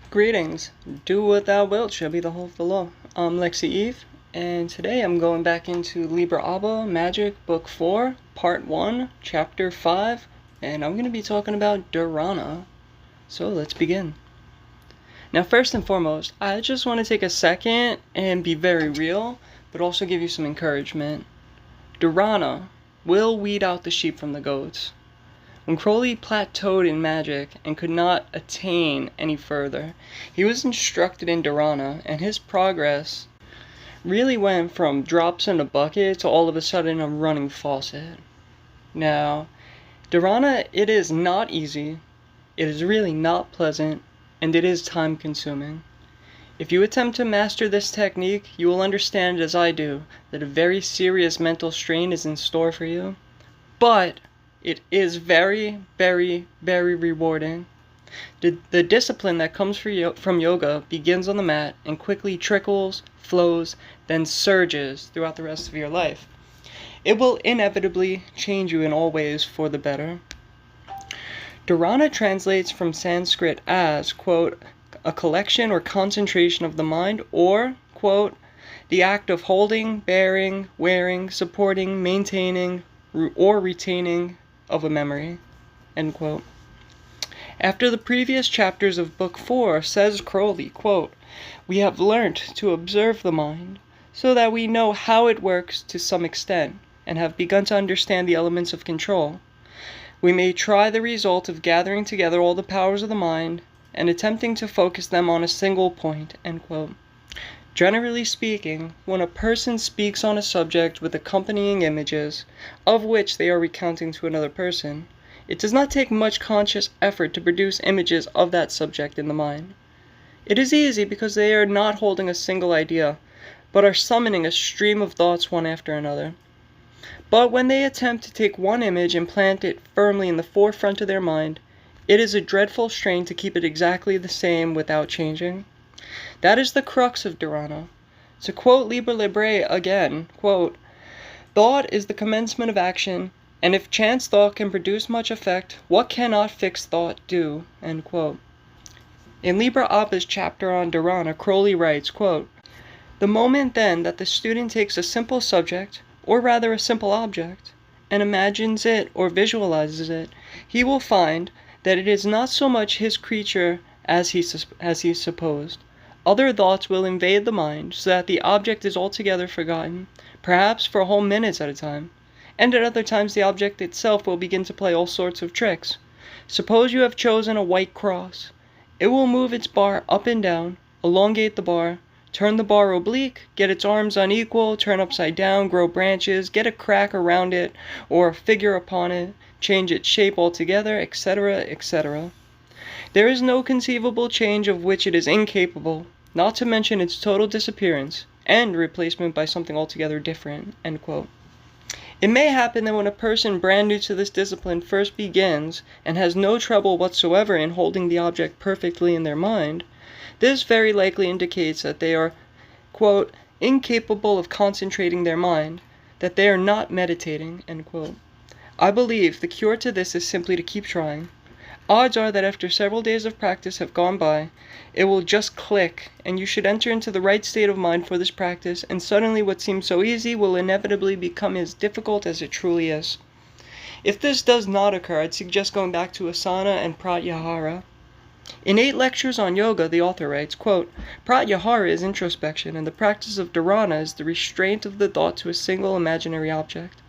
Greetings. Do what thou wilt shall be the whole of the law. I'm Lexi Eve, and today I'm going back into Liber ABA I, Magick, Book 4, Part 1, Chapter 5, and I'm going to be talking about Dharana. So let's begin. Now first and foremost, I just want to take a second and be very real, but also give you some encouragement. Dharana will weed out the sheep from the goats. When Corwley plateaued in Magick and could not attain any further, he was instructed in Dharana, and his progress really went from drops in a bucket to all of a sudden a running faucet. Now, Dharana, it is not easy, it is really not pleasant, and it is time consuming. If you attempt to master this technique, you will understand as I do that a very serious mental strain is in store for you. But it is very, very, very rewarding. The discipline that comes from yoga begins on the mat and quickly trickles, flows, then surges throughout the rest of your life. It will inevitably change you in all ways for the better. Dharana translates from Sanskrit as, quote, a collection or concentration of the mind, or, quote, the act of holding, bearing, wearing, supporting, maintaining, or retaining of a memory, end quote. After the previous chapters of Book 4, says Corwley, quote, we have learnt to observe the mind, so that we know how it works to some extent, and have begun to understand the elements of control. We may try the result of gathering together all the powers of the mind, and attempting to focus them on a single point, end quote. Generally speaking, when a person speaks on a subject with accompanying images, of which they are recounting to another person, it does not take much conscious effort to produce images of that subject in the mind. It is easy because they are not holding a single idea, but are summoning a stream of thoughts one after another. But when they attempt to take one image and plant it firmly in the forefront of their mind, it is a dreadful strain to keep it exactly the same without changing. That is the crux of Dharana. To quote Liber ABA I again, quote, thought is the commencement of action, and if chance thought can produce much effect, what cannot fixed thought do? End quote. In Liber ABA's chapter on Dharana, Corwley writes, quote, the moment then that the student takes a simple subject, or rather a simple object, and imagines it or visualizes it, he will find that it is not so much his creature as he supposed. Other thoughts will invade the mind, so that the object is altogether forgotten, perhaps for whole minutes at a time, and at other times the object itself will begin to play all sorts of tricks. Suppose you have chosen a white cross. It will move its bar up and down, elongate the bar, turn the bar oblique, get its arms unequal, turn upside down, grow branches, get a crack around it, or a figure upon it, change its shape altogether, etc., etc. There is no conceivable change of which it is incapable, not to mention its total disappearance, and replacement by something altogether different, end quote. It may happen that when a person brand new to this discipline first begins, and has no trouble whatsoever in holding the object perfectly in their mind, this very likely indicates that they are, quote, incapable of concentrating their mind, that they are not meditating, end quote. I believe the cure to this is simply to keep trying. Odds are that after several days of practice have gone by, it will just click, and you should enter into the right state of mind for this practice, and suddenly what seems so easy will inevitably become as difficult as it truly is. If this does not occur, I'd suggest going back to asana and pratyahara. In 8 lectures on yoga, the author writes, quote, pratyahara is introspection, and the practice of dharana is the restraint of the thought to a single imaginary object.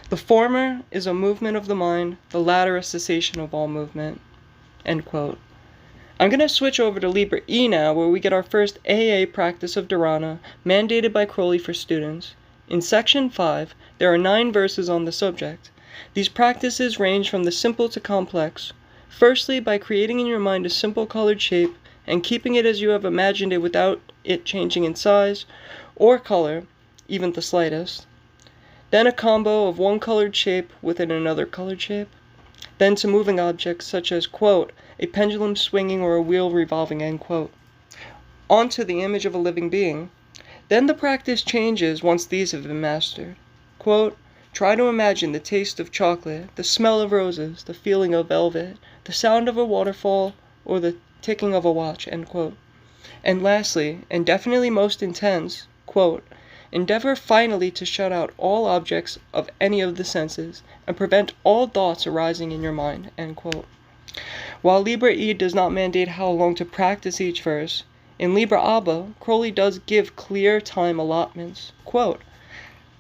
The former is a movement of the mind, the latter a cessation of all movement. End quote. I'm going to switch over to Liber I now, where we get our first AA practice of Dharana, mandated by Corwley for students. In section 5, there are 9 verses on the subject. These practices range from the simple to complex. Firstly, by creating in your mind a simple colored shape, and keeping it as you have imagined it without it changing in size or color, even the slightest. Then a combo of one colored shape within another colored shape. Then to moving objects such as, quote, a pendulum swinging or a wheel revolving, end quote. Onto the image of a living being. Then the practice changes once these have been mastered. Quote, try to imagine the taste of chocolate, the smell of roses, the feeling of velvet, the sound of a waterfall, or the ticking of a watch, end quote. And lastly, and definitely most intense, quote, endeavor finally to shut out all objects of any of the senses, and prevent all thoughts arising in your mind, end quote. While Liber E does not mandate how long to practice each verse, in Liber ABA, Corwley does give clear time allotments. Quote,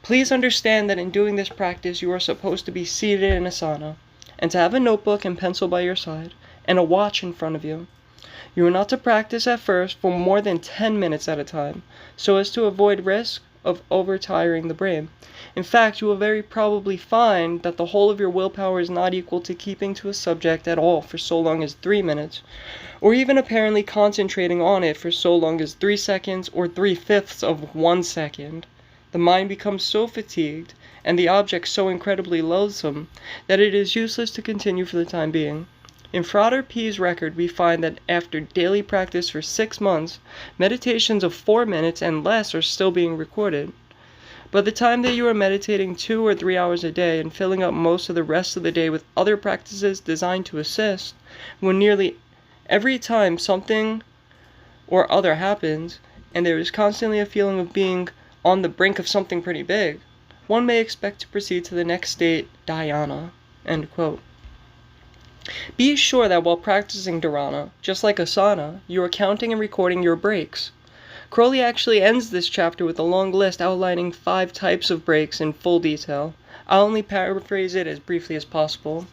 please understand that in doing this practice you are supposed to be seated in asana, and to have a notebook and pencil by your side, and a watch in front of you. You are not to practice at first for more than 10 minutes at a time, so as to avoid risk of overtiring the brain. In fact, you will very probably find that the whole of your willpower is not equal to keeping to a subject at all for so long as 3 minutes, or even apparently concentrating on it for so long as 3 seconds or 3/5 of 1 second. The mind becomes so fatigued, and the object so incredibly loathsome, that it is useless to continue for the time being. In Frater P's record, we find that after daily practice for 6 months, meditations of 4 minutes and less are still being recorded. By the time that you are meditating 2 or 3 hours a day and filling up most of the rest of the day with other practices designed to assist, when nearly every time something or other happens, and there is constantly a feeling of being on the brink of something pretty big, one may expect to proceed to the next state, dhyana, end quote. Be sure that while practicing dharana, just like asana, you are counting and recording your breaks. Corwley actually ends this chapter with a long list outlining 5 types of breaks in full detail. I'll only paraphrase it as briefly as possible.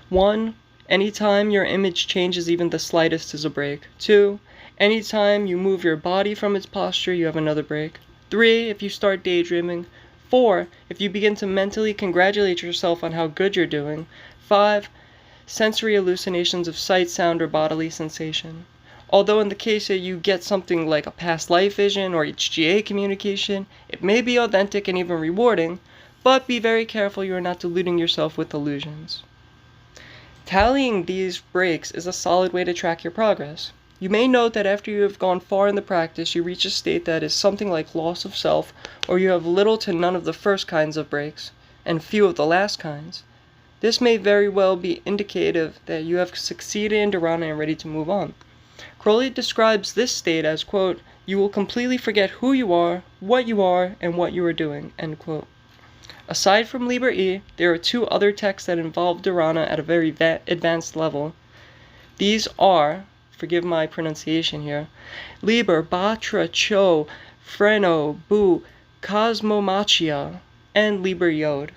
1. Anytime your image changes even the slightest is a break. 2. Anytime you move your body from its posture, you have another break. 3. If you start daydreaming. 4. If you begin to mentally congratulate yourself on how good you're doing. 5. Sensory hallucinations of sight, sound, or bodily sensation. Although in the case that you get something like a past life vision or HGA communication, it may be authentic and even rewarding, but be very careful you are not deluding yourself with illusions. Tallying these breaks is a solid way to track your progress. You may note that after you have gone far in the practice, you reach a state that is something like loss of self, or you have little to none of the first kinds of breaks, and few of the last kinds. This may very well be indicative that you have succeeded in dharana and ready to move on. Corwley describes this state as, quote, you will completely forget who you are, and what you are doing, end quote. Aside from Liber E, there are 2 other texts that involve dharana at a very advanced level. These are, forgive my pronunciation here, Liber Batra Cho Freno Bu Cosmomachia, and Liber Yod.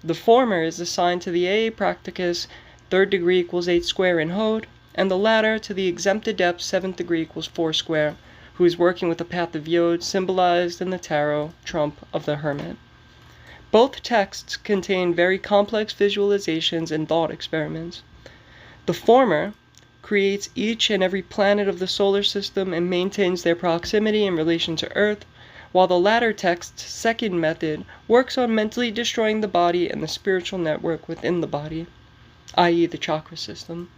The former is assigned to the AA practicus 3rd degree equals 8 square in Hod, and the latter to the exempt adept 7th degree equals 4 square, who is working with the path of Yod symbolized in the tarot trump of the hermit. Both texts contain very complex visualizations and thought experiments. The former creates each and every planet of the solar system and maintains their proximity in relation to Earth, while the latter text's second method works on mentally destroying the body and the spiritual network within the body, i.e. the chakra system.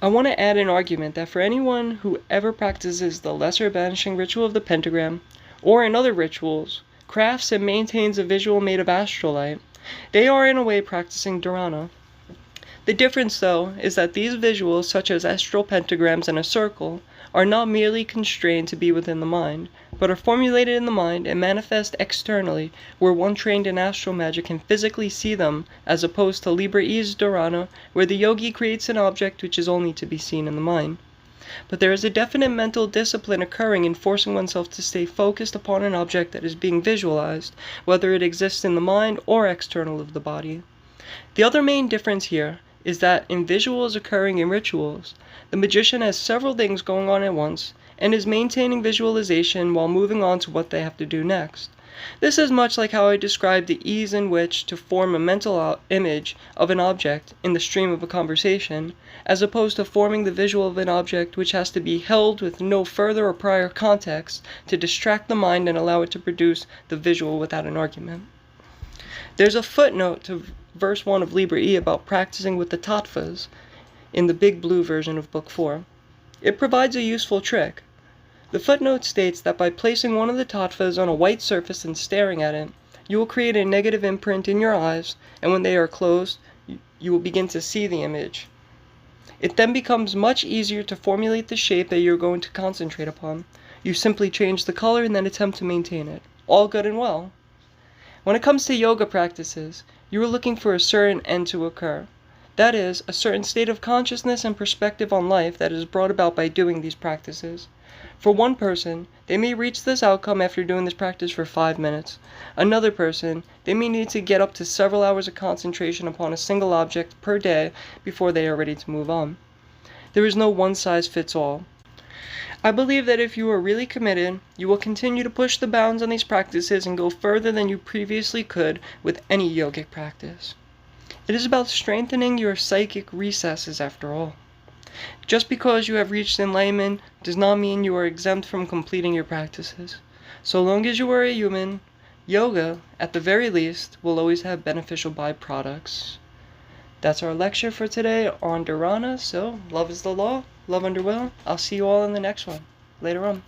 I want to add an argument that for anyone who ever practices the lesser banishing ritual of the pentagram, or in other rituals, crafts and maintains a visual made of astrolite, they are in a way practicing dharana. The difference, though, is that these visuals, such as astral pentagrams and a circle, are not merely constrained to be within the mind, but are formulated in the mind and manifest externally, where one trained in astral magic can physically see them, as opposed to Liber E's dharana, where the yogi creates an object which is only to be seen in the mind. But there is a definite mental discipline occurring in forcing oneself to stay focused upon an object that is being visualized, whether it exists in the mind or external of the body. The other main difference here is that in visuals occurring in rituals, the magician has several things going on at once, and is maintaining visualization while moving on to what they have to do next. This is much like how I described the ease in which to form a mental image of an object in the stream of a conversation, as opposed to forming the visual of an object which has to be held with no further or prior context to distract the mind and allow it to produce the visual without an argument. There's a footnote to verse 1 of Liber E about practicing with the Tattvas in the Big Blue version of Book 4. It provides a useful trick. The footnote states that by placing one of the Tattvas on a white surface and staring at it, you will create a negative imprint in your eyes, and when they are closed, you will begin to see the image. It then becomes much easier to formulate the shape that you're going to concentrate upon. You simply change the color and then attempt to maintain it. All good and well. When it comes to yoga practices, you are looking for a certain end to occur. That is, a certain state of consciousness and perspective on life that is brought about by doing these practices. For one person, they may reach this outcome after doing this practice for 5 minutes. Another person, they may need to get up to several hours of concentration upon a single object per day before they are ready to move on. There is no one-size-fits-all. I believe that if you are really committed, you will continue to push the bounds on these practices and go further than you previously could with any yogic practice. It is about strengthening your psychic recesses after all. Just because you have reached enlightenment does not mean you are exempt from completing your practices. So long as you are a human, yoga, at the very least, will always have beneficial byproducts. That's our lecture for today on Dharana. So, love is the law, love under will. I'll see you all in the next one. Later on.